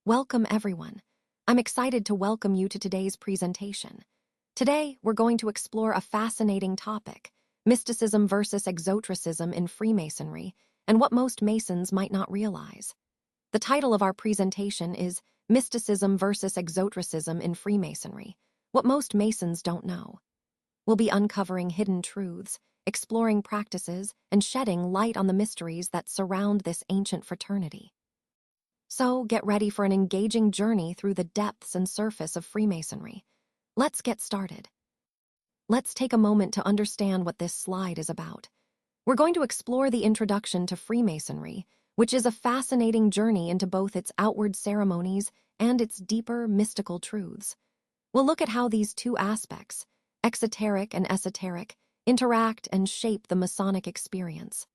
Welcome, everyone. I'm excited to welcome you to today's presentation. Today, we're going to explore a fascinating topic, mysticism versus exotericism in Freemasonry, and what most Masons might not realize. The title of our presentation is Mysticism versus Exotericism in Freemasonry, What Most Masons Don't Know. We'll be uncovering hidden truths, exploring practices, and shedding light on the mysteries that surround this ancient fraternity. So, get ready for an engaging journey through the depths and surface of Freemasonry. Let's get started. Let's take a moment to understand what this slide is about. We're going to explore the introduction to Freemasonry, which is a fascinating journey into both its outward ceremonies and its deeper mystical truths. We'll look at how these two aspects, exoteric and esoteric, interact and shape the Masonic experience.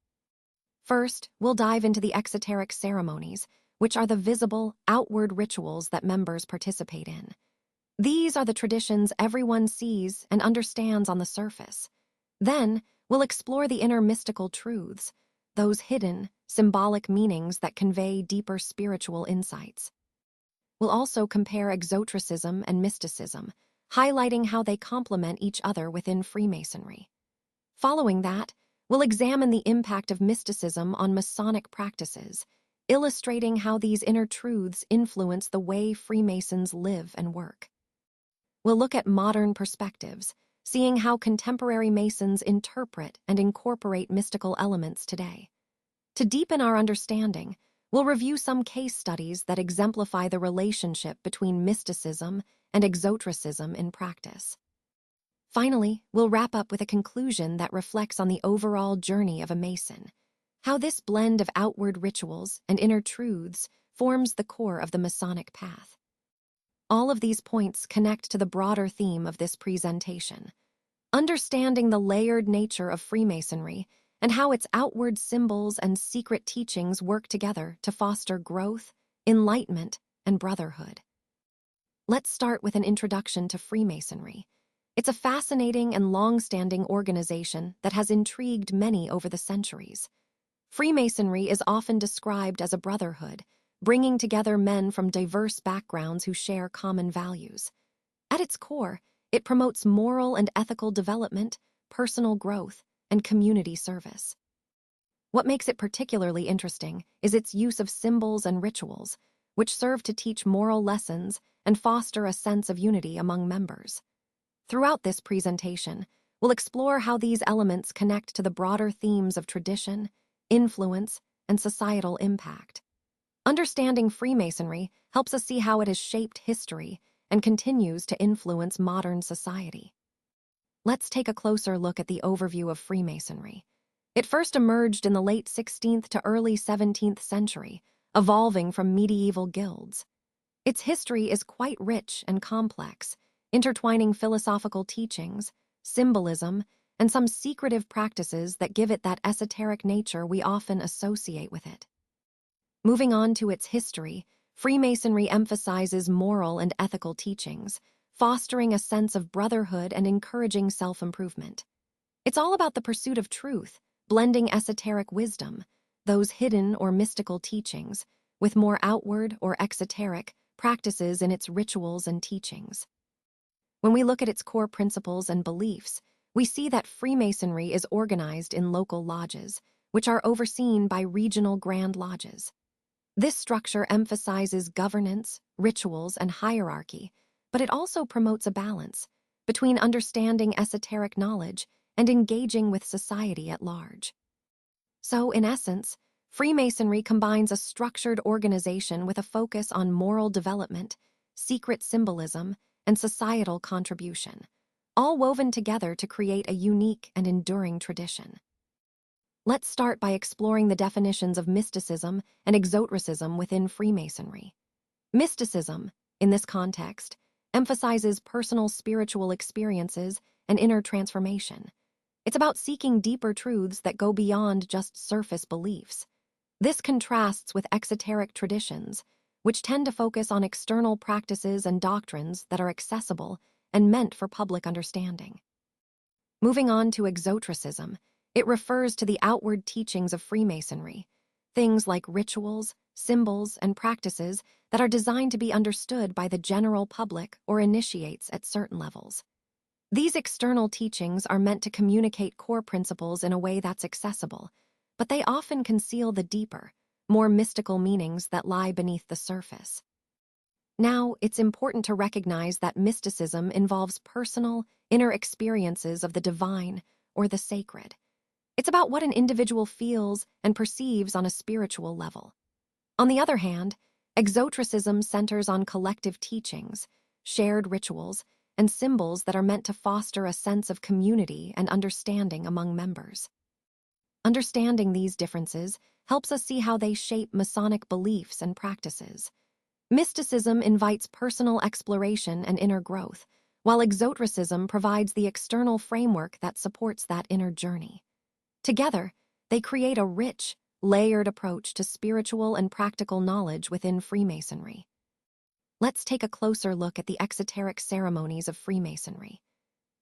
First, we'll dive into the exoteric ceremonies, which are the visible, outward rituals that members participate in. These are the traditions everyone sees and understands on the surface. Then, we'll explore the inner mystical truths, those hidden, symbolic meanings that convey deeper spiritual insights. We'll also compare exotericism and mysticism, highlighting how they complement each other within Freemasonry. Following that, we'll examine the impact of mysticism on Masonic practices, illustrating how these inner truths influence the way Freemasons live and work. We'll look at modern perspectives, seeing how contemporary Masons interpret and incorporate mystical elements today. To deepen our understanding, we'll review some case studies that exemplify the relationship between mysticism and exotericism in practice. Finally, we'll wrap up with a conclusion that reflects on the overall journey of a Mason, how this blend of outward rituals and inner truths forms the core of the Masonic path. All of these points connect to the broader theme of this presentation, understanding the layered nature of Freemasonry and how its outward symbols and secret teachings work together to foster growth, enlightenment, and brotherhood. Let's start with an introduction to Freemasonry. It's a fascinating and long-standing organization that has intrigued many over the centuries. Freemasonry is often described as a brotherhood, bringing together men from diverse backgrounds who share common values. At its core, it promotes moral and ethical development, personal growth, and community service. What makes it particularly interesting is its use of symbols and rituals, which serve to teach moral lessons and foster a sense of unity among members. Throughout this presentation, we'll explore how these elements connect to the broader themes of tradition, influence, and societal impact. Understanding Freemasonry helps us see how it has shaped history and continues to influence modern society. Let's take a closer look at the overview of Freemasonry. It first emerged in the late 16th to early 17th century, evolving from medieval guilds. Its history is quite rich and complex, intertwining philosophical teachings, symbolism, and some secretive practices that give it that esoteric nature we often associate with it. Moving on to its history, Freemasonry emphasizes moral and ethical teachings, fostering a sense of brotherhood and encouraging self-improvement. It's all about the pursuit of truth, blending esoteric wisdom, those hidden or mystical teachings, with more outward or exoteric practices in its rituals and teachings. When we look at its core principles and beliefs, we see that Freemasonry is organized in local lodges, which are overseen by regional grand lodges. This structure emphasizes governance, rituals, and hierarchy, but it also promotes a balance between understanding esoteric knowledge and engaging with society at large. So, in essence, Freemasonry combines a structured organization with a focus on moral development, secret symbolism, and societal contribution, all woven together to create a unique and enduring tradition. Let's start by exploring the definitions of mysticism and exotericism within Freemasonry. Mysticism, in this context, emphasizes personal spiritual experiences and inner transformation. It's about seeking deeper truths that go beyond just surface beliefs. This contrasts with exoteric traditions, which tend to focus on external practices and doctrines that are accessible and meant for public understanding. Moving on to exotericism, it refers to the outward teachings of Freemasonry, things like rituals, symbols, and practices that are designed to be understood by the general public or initiates at certain levels. These external teachings are meant to communicate core principles in a way that's accessible, but they often conceal the deeper, more mystical meanings that lie beneath the surface. Now, it's important to recognize that mysticism involves personal, inner experiences of the divine or the sacred. It's about what an individual feels and perceives on a spiritual level. On the other hand, exotericism centers on collective teachings, shared rituals, and symbols that are meant to foster a sense of community and understanding among members. Understanding these differences helps us see how they shape Masonic beliefs and practices. Mysticism invites personal exploration and inner growth, while exotericism provides the external framework that supports that inner journey. Together, they create a rich, layered approach to spiritual and practical knowledge within Freemasonry. Let's take a closer look at the exoteric ceremonies of Freemasonry.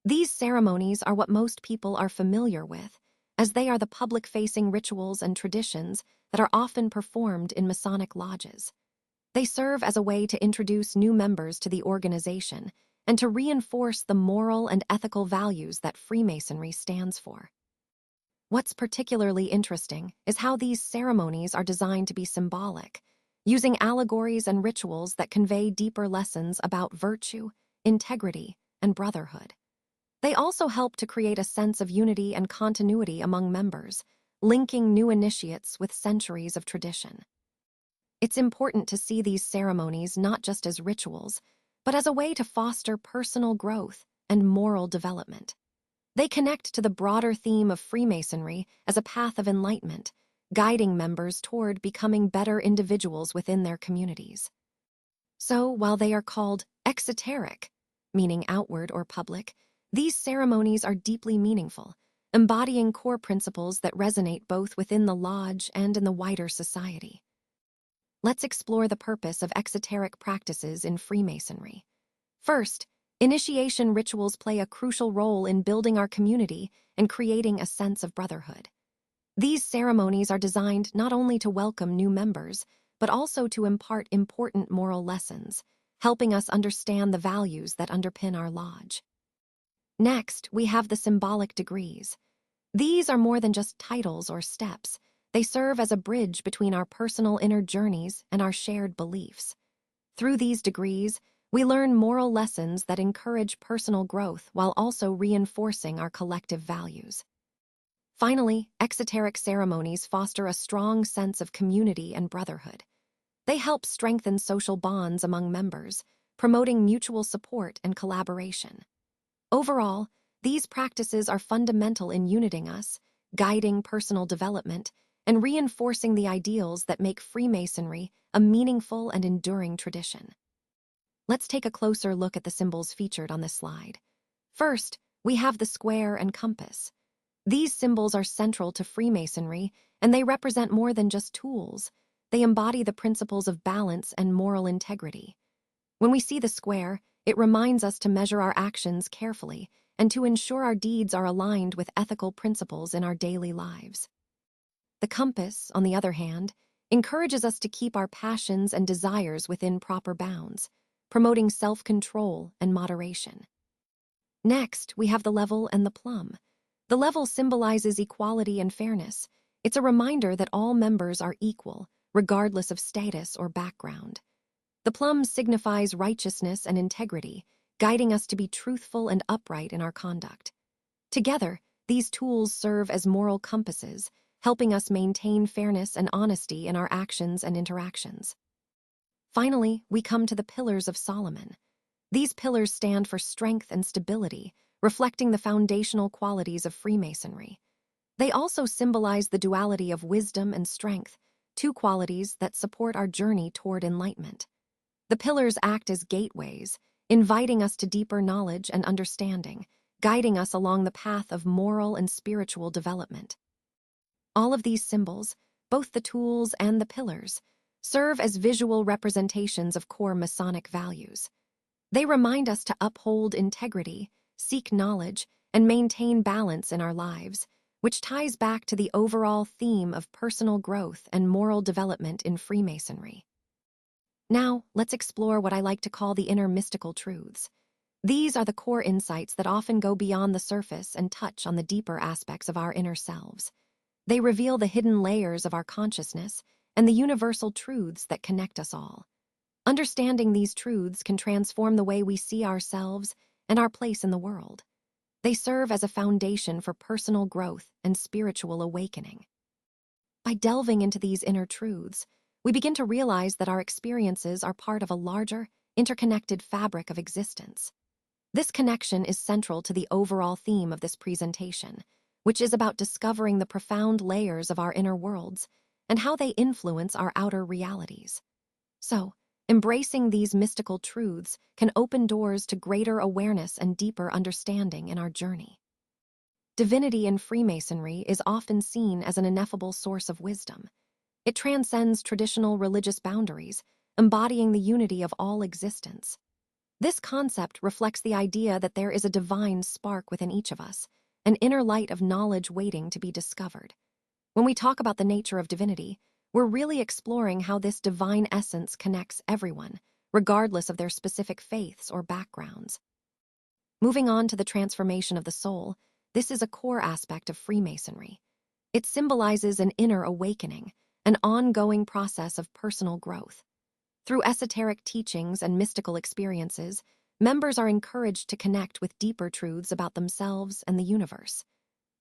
These ceremonies are what most people are familiar with, as they are the public-facing rituals and traditions that are often performed in Masonic lodges. They serve as a way to introduce new members to the organization and to reinforce the moral and ethical values that Freemasonry stands for. What's particularly interesting is how these ceremonies are designed to be symbolic, using allegories and rituals that convey deeper lessons about virtue, integrity, and brotherhood. They also help to create a sense of unity and continuity among members, linking new initiates with centuries of tradition. It's important to see these ceremonies not just as rituals, but as a way to foster personal growth and moral development. They connect to the broader theme of Freemasonry as a path of enlightenment, guiding members toward becoming better individuals within their communities. So, while they are called exoteric, meaning outward or public, these ceremonies are deeply meaningful, embodying core principles that resonate both within the lodge and in the wider society. Let's explore the purpose of exoteric practices in Freemasonry. First, initiation rituals play a crucial role in building our community and creating a sense of brotherhood. These ceremonies are designed not only to welcome new members, but also to impart important moral lessons, helping us understand the values that underpin our lodge. Next, we have the symbolic degrees. These are more than just titles or steps. They serve as a bridge between our personal inner journeys and our shared beliefs. Through these degrees, we learn moral lessons that encourage personal growth while also reinforcing our collective values. Finally, exoteric ceremonies foster a strong sense of community and brotherhood. They help strengthen social bonds among members, promoting mutual support and collaboration. Overall, these practices are fundamental in uniting us, guiding personal development, and reinforcing the ideals that make Freemasonry a meaningful and enduring tradition. Let's take a closer look at the symbols featured on this slide. First, we have the square and compass. These symbols are central to Freemasonry, and they represent more than just tools. They embody the principles of balance and moral integrity. When we see the square, it reminds us to measure our actions carefully and to ensure our deeds are aligned with ethical principles in our daily lives. The compass, on the other hand, encourages us to keep our passions and desires within proper bounds, promoting self-control and moderation. Next, we have the level and the plumb. The level symbolizes equality and fairness. It's a reminder that all members are equal, regardless of status or background. The plumb signifies righteousness and integrity, guiding us to be truthful and upright in our conduct. Together, these tools serve as moral compasses, helping us maintain fairness and honesty in our actions and interactions. Finally, we come to the Pillars of Solomon. These pillars stand for strength and stability, reflecting the foundational qualities of Freemasonry. They also symbolize the duality of wisdom and strength, two qualities that support our journey toward enlightenment. The pillars act as gateways, inviting us to deeper knowledge and understanding, guiding us along the path of moral and spiritual development. All of these symbols, both the tools and the pillars, serve as visual representations of core Masonic values. They remind us to uphold integrity, seek knowledge, and maintain balance in our lives, which ties back to the overall theme of personal growth and moral development in Freemasonry. Now, let's explore what I like to call the inner mystical truths. These are the core insights that often go beyond the surface and touch on the deeper aspects of our inner selves. They reveal the hidden layers of our consciousness and the universal truths that connect us all. Understanding these truths can transform the way we see ourselves and our place in the world. They serve as a foundation for personal growth and spiritual awakening. By delving into these inner truths, we begin to realize that our experiences are part of a larger, interconnected fabric of existence. This connection is central to the overall theme of this presentation, which is about discovering the profound layers of our inner worlds and how they influence our outer realities. So, embracing these mystical truths can open doors to greater awareness and deeper understanding in our journey. Divinity in Freemasonry is often seen as an ineffable source of wisdom. It transcends traditional religious boundaries, embodying the unity of all existence. This concept reflects the idea that there is a divine spark within each of us, an inner light of knowledge waiting to be discovered. When we talk about the nature of divinity, we're really exploring how this divine essence connects everyone, regardless of their specific faiths or backgrounds. Moving on to the transformation of the soul, this is a core aspect of Freemasonry. It symbolizes an inner awakening, an ongoing process of personal growth. Through esoteric teachings and mystical experiences, members are encouraged to connect with deeper truths about themselves and the universe.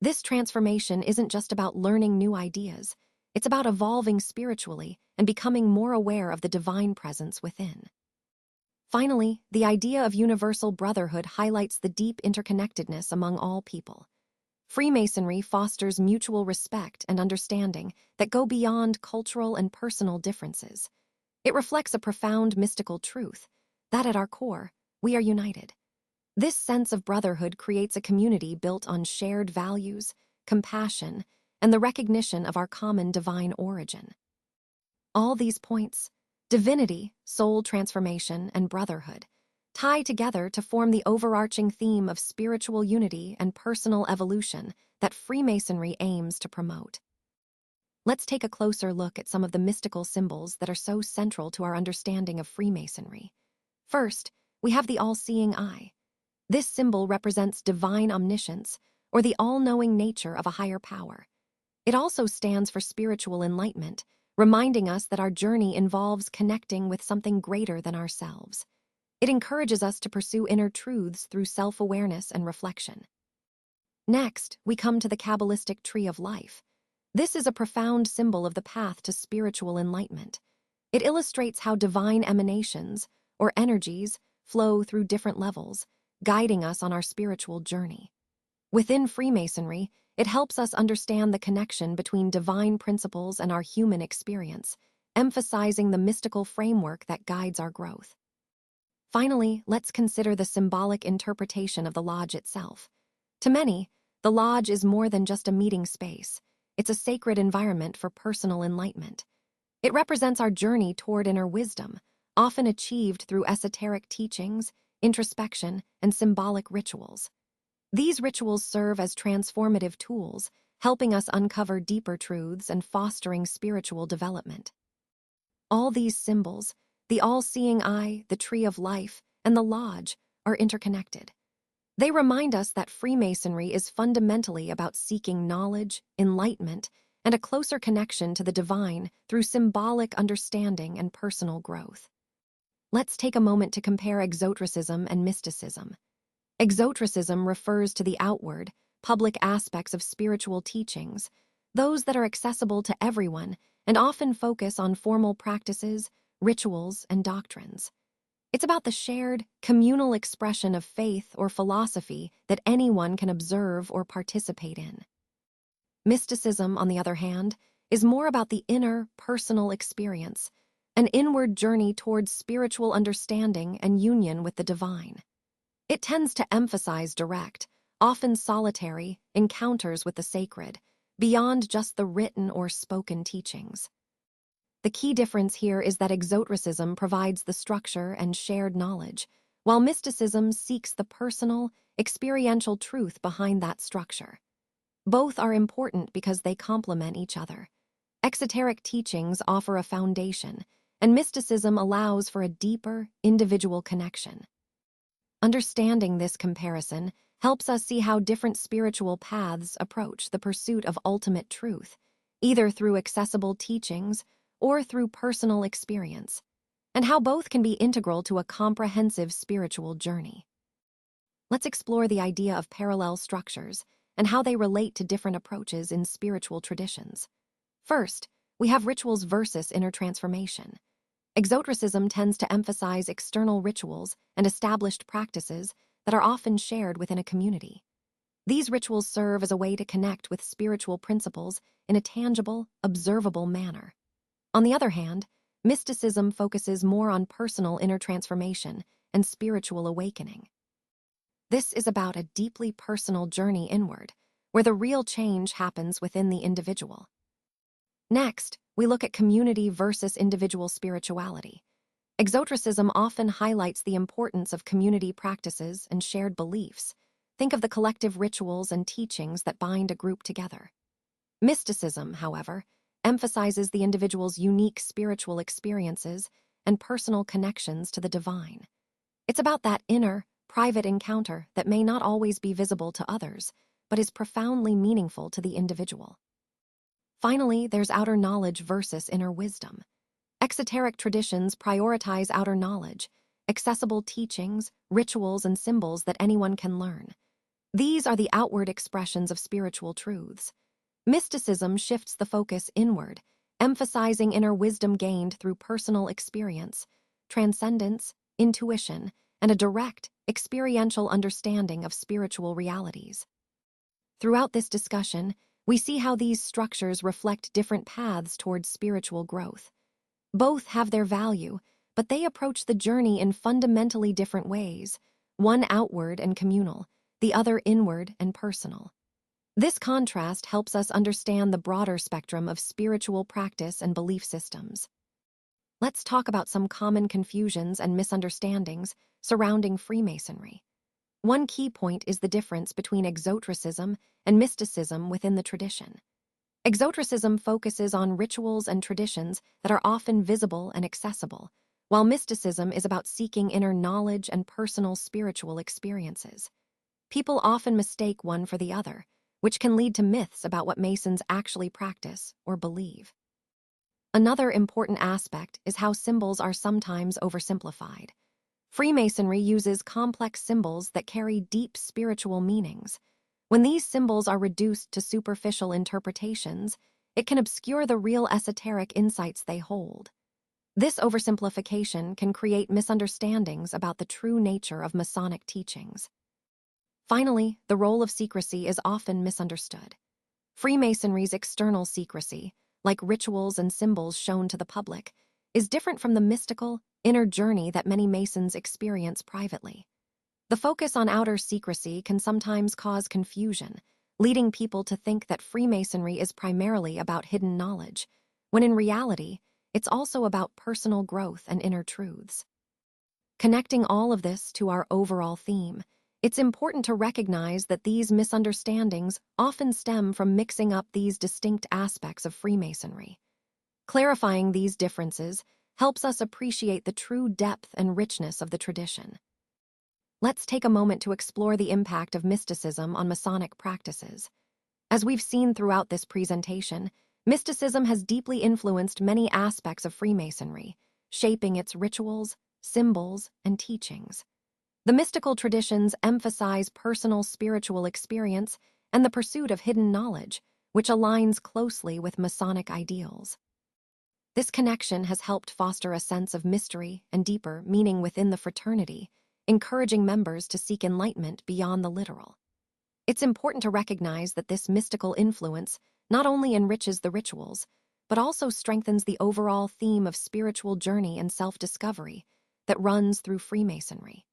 This transformation isn't just about learning new ideas, it's about evolving spiritually and becoming more aware of the divine presence within. Finally, the idea of universal brotherhood highlights the deep interconnectedness among all people. Freemasonry fosters mutual respect and understanding that go beyond cultural and personal differences. It reflects a profound mystical truth, that at our core, we are united. This sense of brotherhood creates a community built on shared values, compassion, and the recognition of our common divine origin. All these points, divinity, soul transformation, and brotherhood, tie together to form the overarching theme of spiritual unity and personal evolution that Freemasonry aims to promote. Let's take a closer look at some of the mystical symbols that are so central to our understanding of Freemasonry. First, we have the all-seeing eye. This symbol represents divine omniscience, or the all-knowing nature of a higher power. It also stands for spiritual enlightenment, reminding us that our journey involves connecting with something greater than ourselves. It encourages us to pursue inner truths through self-awareness and reflection. Next, we come to the Kabbalistic tree of life. This is a profound symbol of the path to spiritual enlightenment. It illustrates how divine emanations, or energies, flow through different levels, guiding us on our spiritual journey. Within Freemasonry, it helps us understand the connection between divine principles and our human experience, emphasizing the mystical framework that guides our growth. Finally, let's consider the symbolic interpretation of the lodge itself. To many, the lodge is more than just a meeting space. It's a sacred environment for personal enlightenment. It represents our journey toward inner wisdom, often achieved through esoteric teachings, introspection, and symbolic rituals. These rituals serve as transformative tools, helping us uncover deeper truths and fostering spiritual development. All these symbols, the all-seeing eye, the tree of life, and the lodge, are interconnected. They remind us that Freemasonry is fundamentally about seeking knowledge, enlightenment, and a closer connection to the divine through symbolic understanding and personal growth. Let's take a moment to compare Exotericism and Mysticism. Exotericism refers to the outward, public aspects of spiritual teachings, those that are accessible to everyone and often focus on formal practices, rituals, and doctrines. It's about the shared, communal expression of faith or philosophy that anyone can observe or participate in. Mysticism, on the other hand, is more about the inner, personal experience, an inward journey towards spiritual understanding and union with the divine. It tends to emphasize direct, often solitary, encounters with the sacred, beyond just the written or spoken teachings. The key difference here is that Exotericism provides the structure and shared knowledge, while mysticism seeks the personal, experiential truth behind that structure. Both are important because they complement each other. Exoteric teachings offer a foundation, and mysticism allows for a deeper, individual connection. Understanding this comparison helps us see how different spiritual paths approach the pursuit of ultimate truth, either through accessible teachings or through personal experience, and how both can be integral to a comprehensive spiritual journey. Let's explore the idea of parallel structures and how they relate to different approaches in spiritual traditions. First, we have rituals versus inner transformation. Exotericism tends to emphasize external rituals and established practices that are often shared within a community. These rituals serve as a way to connect with spiritual principles in a tangible, observable manner. On the other hand, mysticism focuses more on personal inner transformation and spiritual awakening. This is about a deeply personal journey inward, where the real change happens within the individual. Next, we look at community versus individual spirituality. Exotericism often highlights the importance of community practices and shared beliefs. Think of the collective rituals and teachings that bind a group together. Mysticism, however, emphasizes the individual's unique spiritual experiences and personal connections to the divine. It's about that inner, private encounter that may not always be visible to others, but is profoundly meaningful to the individual. Finally, there's outer knowledge versus inner wisdom. Exoteric traditions prioritize outer knowledge, accessible teachings, rituals, and symbols that anyone can learn. These are the outward expressions of spiritual truths. Mysticism shifts the focus inward, emphasizing inner wisdom gained through personal experience, transcendence, intuition, and a direct, experiential understanding of spiritual realities. Throughout this discussion, we see how these structures reflect different paths towards spiritual growth. Both have their value, but they approach the journey in fundamentally different ways, one outward and communal, the other inward and personal. This contrast helps us understand the broader spectrum of spiritual practice and belief systems. Let's talk about some common confusions and misunderstandings surrounding Freemasonry. One key point is the difference between exotericism and mysticism within the tradition. Exotericism focuses on rituals and traditions that are often visible and accessible, while mysticism is about seeking inner knowledge and personal spiritual experiences. People often mistake one for the other, which can lead to myths about what Masons actually practice or believe. Another important aspect is how symbols are sometimes oversimplified. Freemasonry uses complex symbols that carry deep spiritual meanings. When these symbols are reduced to superficial interpretations, it can obscure the real esoteric insights they hold. This oversimplification can create misunderstandings about the true nature of Masonic teachings. Finally, the role of secrecy is often misunderstood. Freemasonry's external secrecy, like rituals and symbols shown to the public, is different from the mystical, inner journey that many Masons experience privately. The focus on outer secrecy can sometimes cause confusion, leading people to think that Freemasonry is primarily about hidden knowledge, when in reality, it's also about personal growth and inner truths. Connecting all of this to our overall theme, it's important to recognize that these misunderstandings often stem from mixing up these distinct aspects of Freemasonry. Clarifying these differences helps us appreciate the true depth and richness of the tradition. Let's take a moment to explore the impact of mysticism on Masonic practices. As we've seen throughout this presentation, mysticism has deeply influenced many aspects of Freemasonry, shaping its rituals, symbols, and teachings. The mystical traditions emphasize personal spiritual experience and the pursuit of hidden knowledge, which aligns closely with Masonic ideals. This connection has helped foster a sense of mystery and deeper meaning within the fraternity, encouraging members to seek enlightenment beyond the literal. It's important to recognize that this mystical influence not only enriches the rituals, but also strengthens the overall theme of spiritual journey and self-discovery that runs through Freemasonry.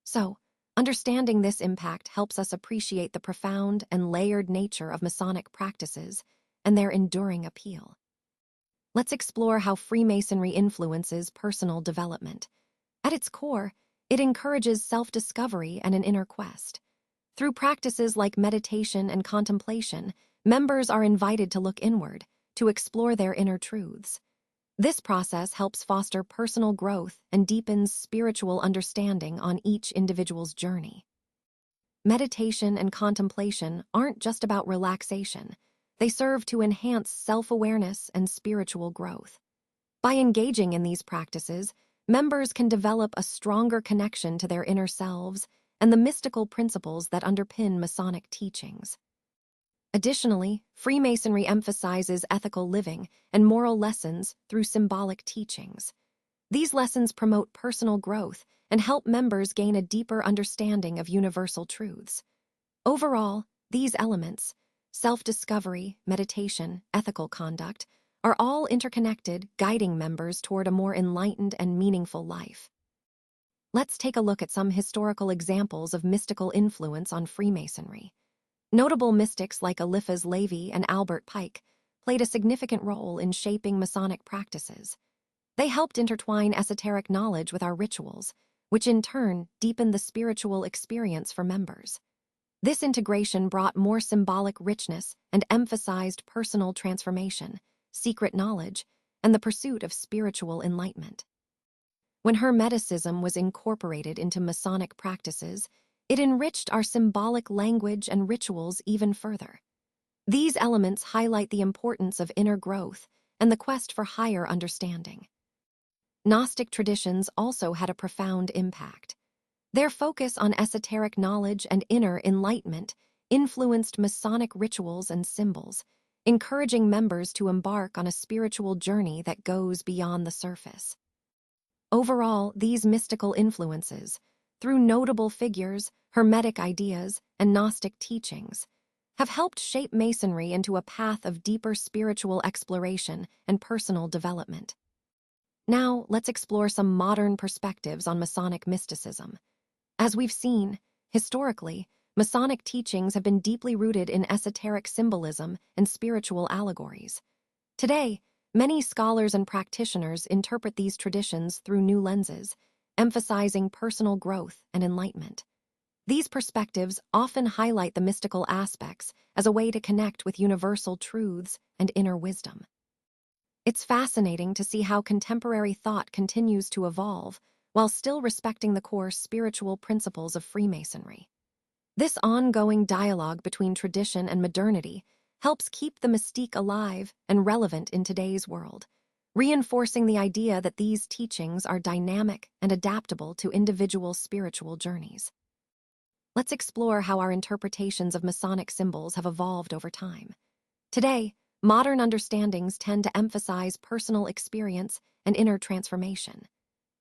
So, understanding this impact helps us appreciate the profound and layered nature of Masonic practices and their enduring appeal. Let's explore how Freemasonry influences personal development. At its core, it encourages self-discovery and an inner quest. Through practices like meditation and contemplation, members are invited to look inward, to explore their inner truths. This process helps foster personal growth and deepens spiritual understanding on each individual's journey. Meditation and contemplation aren't just about relaxation. They serve to enhance self-awareness and spiritual growth. By engaging in these practices, members can develop a stronger connection to their inner selves and the mystical principles that underpin Masonic teachings. Additionally, Freemasonry emphasizes ethical living and moral lessons through symbolic teachings. These lessons promote personal growth and help members gain a deeper understanding of universal truths. Overall, these elements, self-discovery, meditation, ethical conduct, are all interconnected, guiding members toward a more enlightened and meaningful life. Let's take a look at some historical examples of mystical influence on Freemasonry. Notable mystics like Eliphas Levi and Albert Pike played a significant role in shaping Masonic practices. They helped intertwine esoteric knowledge with our rituals, which in turn deepened the spiritual experience for members. This integration brought more symbolic richness and emphasized personal transformation, secret knowledge, and the pursuit of spiritual enlightenment. When Hermeticism was incorporated into Masonic practices, it enriched our symbolic language and rituals even further. These elements highlight the importance of inner growth and the quest for higher understanding. Gnostic traditions also had a profound impact. Their focus on esoteric knowledge and inner enlightenment influenced Masonic rituals and symbols, encouraging members to embark on a spiritual journey that goes beyond the surface. Overall, these mystical influences, through notable figures, Hermetic ideas, and Gnostic teachings, have helped shape Masonry into a path of deeper spiritual exploration and personal development. Now, let's explore some modern perspectives on Masonic mysticism. As we've seen, historically, Masonic teachings have been deeply rooted in esoteric symbolism and spiritual allegories. Today, many scholars and practitioners interpret these traditions through new lenses, emphasizing personal growth and enlightenment. These perspectives often highlight the mystical aspects as a way to connect with universal truths and inner wisdom. It's fascinating to see how contemporary thought continues to evolve while still respecting the core spiritual principles of Freemasonry. This ongoing dialogue between tradition and modernity helps keep the mystique alive and relevant in today's world, reinforcing the idea that these teachings are dynamic and adaptable to individual spiritual journeys. Let's explore how our interpretations of Masonic symbols have evolved over time. Today, modern understandings tend to emphasize personal experience and inner transformation.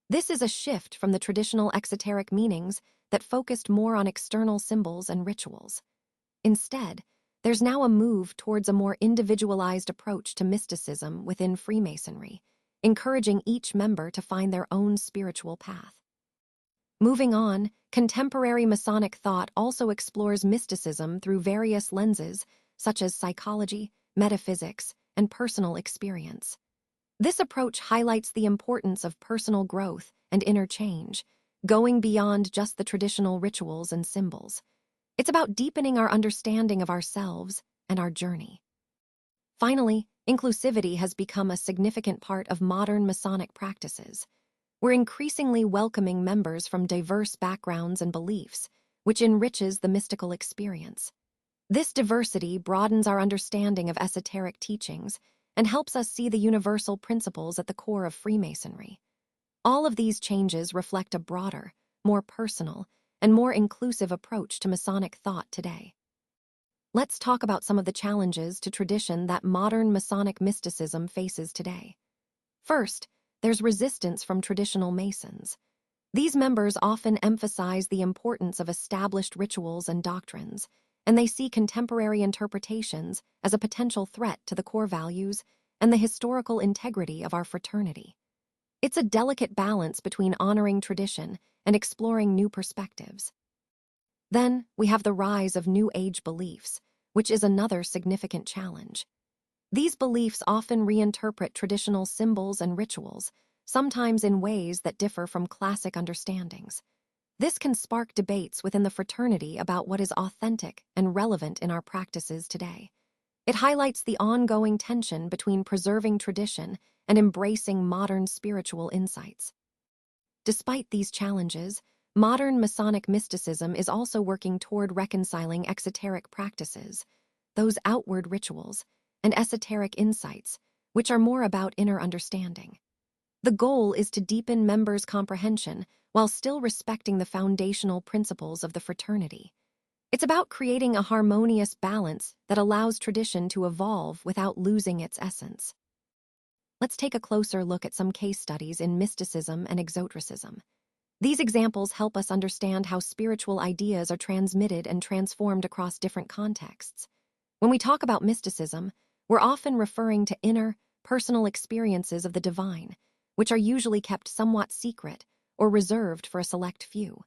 This is a shift from the traditional exoteric meanings that focused more on external symbols and rituals. Instead, there's now a move towards a more individualized approach to mysticism within Freemasonry, encouraging each member to find their own spiritual path. Moving on, contemporary Masonic thought also explores mysticism through various lenses, such as psychology, metaphysics, and personal experience. This approach highlights the importance of personal growth and inner change, going beyond just the traditional rituals and symbols. It's about deepening our understanding of ourselves and our journey. Finally, inclusivity has become a significant part of modern Masonic practices. We're increasingly welcoming members from diverse backgrounds and beliefs, which enriches the mystical experience. This diversity broadens our understanding of esoteric teachings and helps us see the universal principles at the core of Freemasonry. All of these changes reflect a broader, more personal, and more inclusive approach to Masonic thought today. Let's talk about some of the challenges to tradition that modern Masonic mysticism faces today. First, there's resistance from traditional Masons. These members often emphasize the importance of established rituals and doctrines, and they see contemporary interpretations as a potential threat to the core values and the historical integrity of our fraternity. It's a delicate balance between honoring tradition and exploring new perspectives. Then, we have the rise of New Age beliefs, which is another significant challenge. These beliefs often reinterpret traditional symbols and rituals, sometimes in ways that differ from classic understandings. This can spark debates within the fraternity about what is authentic and relevant in our practices today. It highlights the ongoing tension between preserving tradition and embracing modern spiritual insights. Despite these challenges, modern Masonic mysticism is also working toward reconciling exoteric practices, those outward rituals, and esoteric insights, which are more about inner understanding. The goal is to deepen members' comprehension while still respecting the foundational principles of the fraternity. It's about creating a harmonious balance that allows tradition to evolve without losing its essence. Let's take a closer look at some case studies in mysticism and exotericism. These examples help us understand how spiritual ideas are transmitted and transformed across different contexts. When we talk about mysticism, we're often referring to inner, personal experiences of the divine, which are usually kept somewhat secret or reserved for a select few.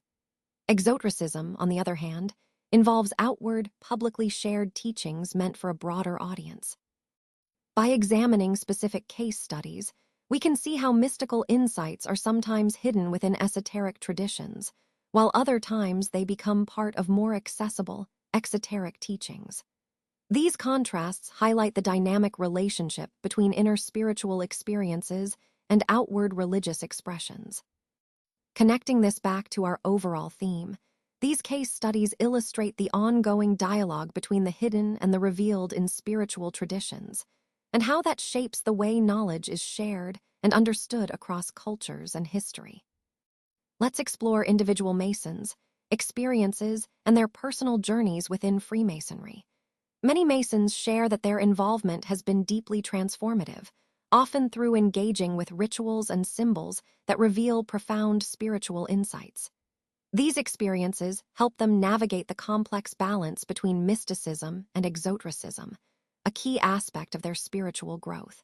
Exotericism, on the other hand, involves outward, publicly shared teachings meant for a broader audience. By examining specific case studies, we can see how mystical insights are sometimes hidden within esoteric traditions, while other times they become part of more accessible, exoteric teachings. These contrasts highlight the dynamic relationship between inner spiritual experiences and outward religious expressions. Connecting this back to our overall theme, these case studies illustrate the ongoing dialogue between the hidden and the revealed in spiritual traditions, and how that shapes the way knowledge is shared and understood across cultures and history. Let's explore individual Masons, experiences, and their personal journeys within Freemasonry. Many Masons share that their involvement has been deeply transformative, often through engaging with rituals and symbols that reveal profound spiritual insights. These experiences help them navigate the complex balance between mysticism and exotericism, a key aspect of their spiritual growth.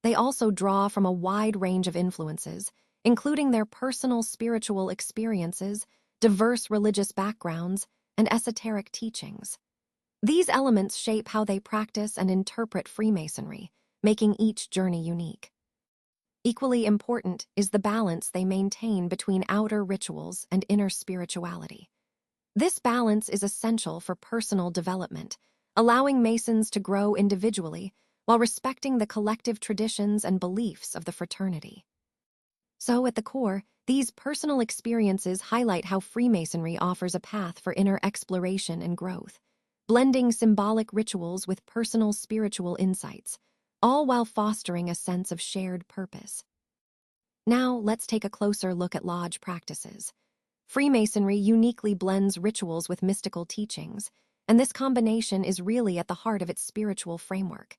They also draw from a wide range of influences, including their personal spiritual experiences, diverse religious backgrounds, and esoteric teachings. These elements shape how they practice and interpret Freemasonry, making each journey unique. Equally important is the balance they maintain between outer rituals and inner spirituality. This balance is essential for personal development, allowing Masons to grow individually while respecting the collective traditions and beliefs of the fraternity. So, at the core, these personal experiences highlight how Freemasonry offers a path for inner exploration and growth, blending symbolic rituals with personal spiritual insights, all while fostering a sense of shared purpose. Now, let's take a closer look at lodge practices. Freemasonry uniquely blends rituals with mystical teachings, and this combination is really at the heart of its spiritual framework.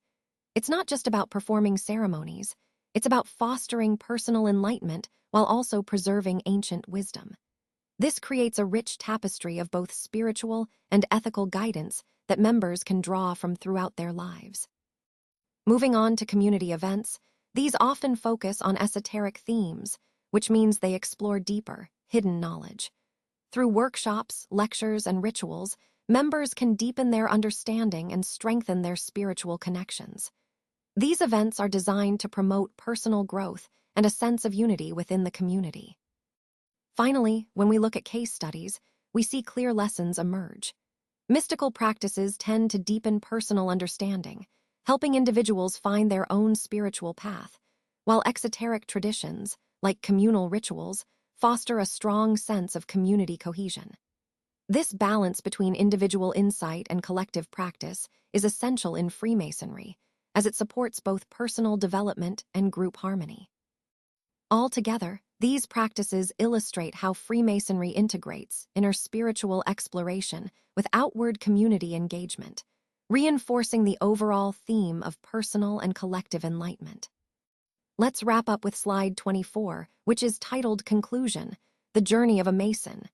It's not just about performing ceremonies, it's about fostering personal enlightenment while also preserving ancient wisdom. This creates a rich tapestry of both spiritual and ethical guidance that members can draw from throughout their lives. Moving on to community events, these often focus on esoteric themes, which means they explore deeper, hidden knowledge. Through workshops, lectures, and rituals, members can deepen their understanding and strengthen their spiritual connections. These events are designed to promote personal growth and a sense of unity within the community. Finally, when we look at case studies, we see clear lessons emerge. Mystical practices tend to deepen personal understanding, helping individuals find their own spiritual path, while exoteric traditions, like communal rituals, foster a strong sense of community cohesion. This balance between individual insight and collective practice is essential in Freemasonry, as it supports both personal development and group harmony. Altogether, these practices illustrate how Freemasonry integrates inner spiritual exploration with outward community engagement, reinforcing the overall theme of personal and collective enlightenment. Let's wrap up with slide 24, which is titled Conclusion: The Journey of a Mason.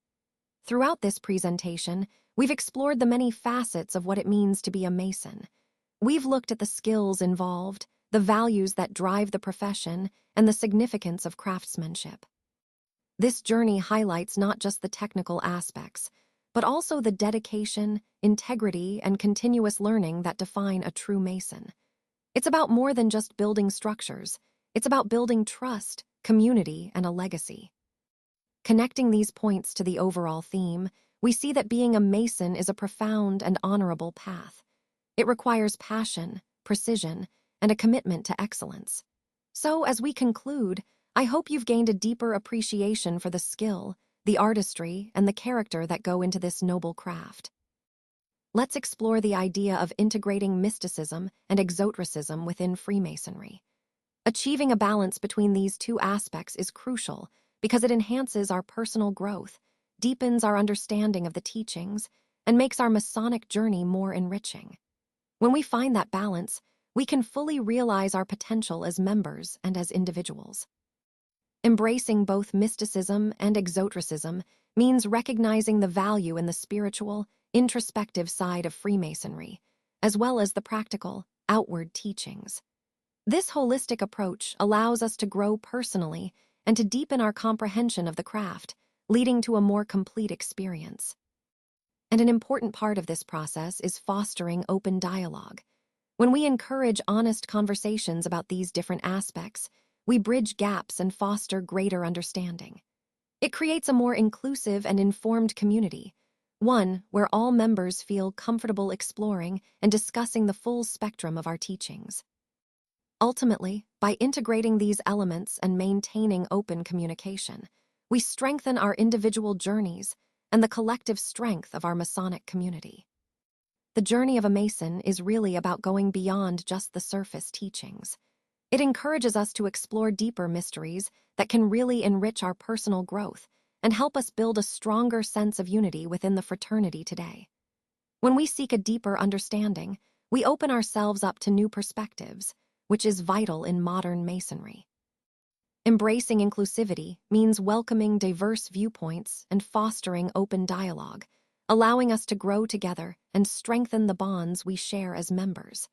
Throughout this presentation, we've explored the many facets of what it means to be a Mason. We've looked at the skills involved, the values that drive the profession, and the significance of craftsmanship. This journey highlights not just the technical aspects, but also the dedication, integrity, and continuous learning that define a true Mason. It's about more than just building structures. It's about building trust, community, and a legacy. Connecting these points to the overall theme, we see that being a Mason is a profound and honorable path. It requires passion, precision, and a commitment to excellence. So, as we conclude, I hope you've gained a deeper appreciation for the skill, the artistry, and the character that go into this noble craft. Let's explore the idea of integrating mysticism and exotericism within Freemasonry. Achieving a balance between these two aspects is crucial because it enhances our personal growth, deepens our understanding of the teachings, and makes our Masonic journey more enriching. When we find that balance, we can fully realize our potential as members and as individuals. Embracing both mysticism and exotericism means recognizing the value in the spiritual, introspective side of Freemasonry, as well as the practical, outward teachings. This holistic approach allows us to grow personally and to deepen our comprehension of the craft, leading to a more complete experience. And an important part of this process is fostering open dialogue. When we encourage honest conversations about these different aspects, we bridge gaps and foster greater understanding. It creates a more inclusive and informed community, one where all members feel comfortable exploring and discussing the full spectrum of our teachings. Ultimately, by integrating these elements and maintaining open communication, we strengthen our individual journeys and the collective strength of our Masonic community. The journey of a Mason is really about going beyond just the surface teachings. It encourages us to explore deeper mysteries that can really enrich our personal growth and help us build a stronger sense of unity within the fraternity today. When we seek a deeper understanding, we open ourselves up to new perspectives, which is vital in modern Masonry. Embracing inclusivity means welcoming diverse viewpoints and fostering open dialogue, allowing us to grow together and strengthen the bonds we share as members.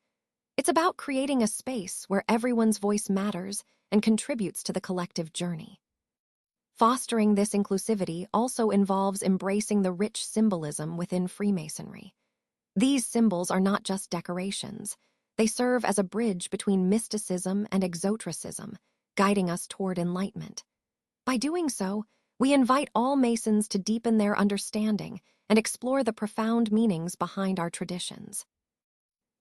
It's about creating a space where everyone's voice matters and contributes to the collective journey. Fostering this inclusivity also involves embracing the rich symbolism within Freemasonry. These symbols are not just decorations. They serve as a bridge between mysticism and exotericism, guiding us toward enlightenment. By doing so, we invite all Masons to deepen their understanding and explore the profound meanings behind our traditions.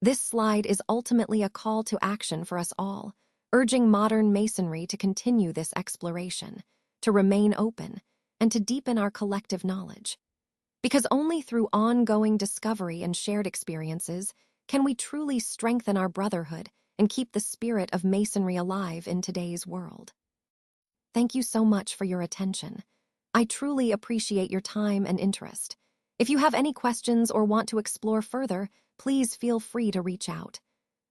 This slide is ultimately a call to action for us all, urging modern Masonry to continue this exploration, to remain open, and to deepen our collective knowledge. Because only through ongoing discovery and shared experiences can we truly strengthen our brotherhood and keep the spirit of Masonry alive in today's world. Thank you so much for your attention. I truly appreciate your time and interest. If you have any questions or want to explore further, please feel free to reach out.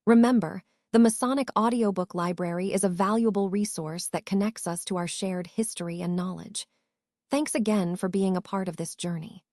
Remember, the Masonic Audiobook Library is a valuable resource that connects us to our shared history and knowledge. Thanks again for being a part of this journey.